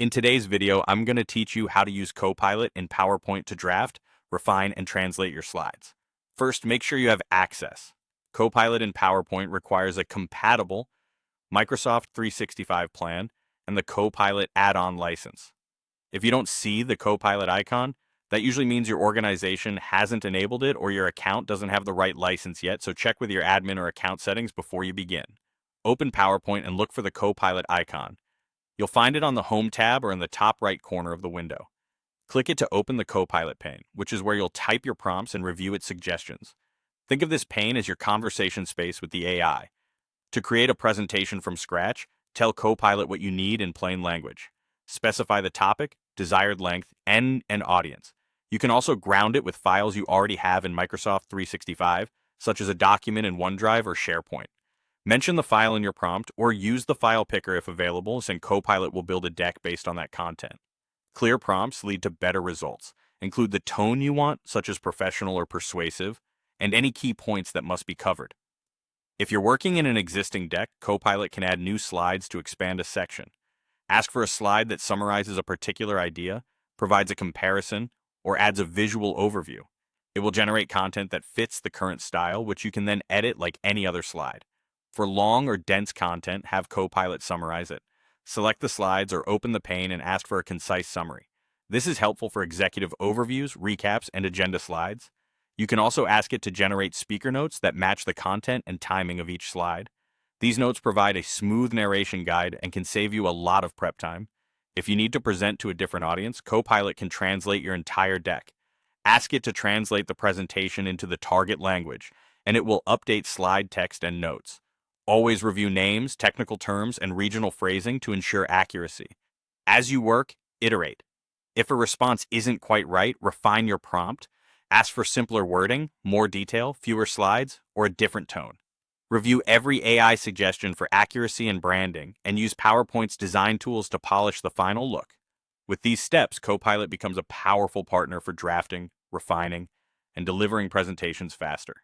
In today's video, I'm going to teach you how to use Copilot in PowerPoint to draft, refine, and translate your slides. First, make sure you have access. Copilot in PowerPoint requires a compatible Microsoft 365 plan and the Copilot add-on license. If you don't see the Copilot icon, that usually means your organization hasn't enabled it or your account doesn't have the right license yet, so check with your admin or account settings before you begin. Open PowerPoint and look for the Copilot icon. You'll find it on the Home tab or in the top right corner of the window. Click it to open the Copilot pane, which is where you'll type your prompts and review its suggestions. Think of this pane as your conversation space with the AI. To create a presentation from scratch, tell Copilot what you need in plain language. Specify the topic, desired length, and an audience. You can also ground it with files you already have in Microsoft 365, such as a document in OneDrive or SharePoint. Mention the file in your prompt or use the file picker if available, since Copilot will build a deck based on that content. Clear prompts lead to better results. Include the tone you want, such as professional or persuasive, and any key points that must be covered. If you're working in an existing deck, Copilot can add new slides to expand a section. Ask for a slide that summarizes a particular idea, provides a comparison, or adds a visual overview. It will generate content that fits the current style, which you can then edit like any other slide. For long or dense content, have Copilot summarize it. Select the slides or open the pane and ask for a concise summary. This is helpful for executive overviews, recaps, and agenda slides. You can also ask it to generate speaker notes that match the content and timing of each slide. These notes provide a smooth narration guide and can save you a lot of prep time. If you need to present to a different audience, Copilot can translate your entire deck. Ask it to translate the presentation into the target language, and it will update slide text and notes. Always review names, technical terms, and regional phrasing to ensure accuracy. As you work, iterate. If a response isn't quite right, refine your prompt. Ask for simpler wording, more detail, fewer slides, or a different tone. Review every AI suggestion for accuracy and branding, and use PowerPoint's design tools to polish the final look. With these steps, Copilot becomes a powerful partner for drafting, refining, and delivering presentations faster.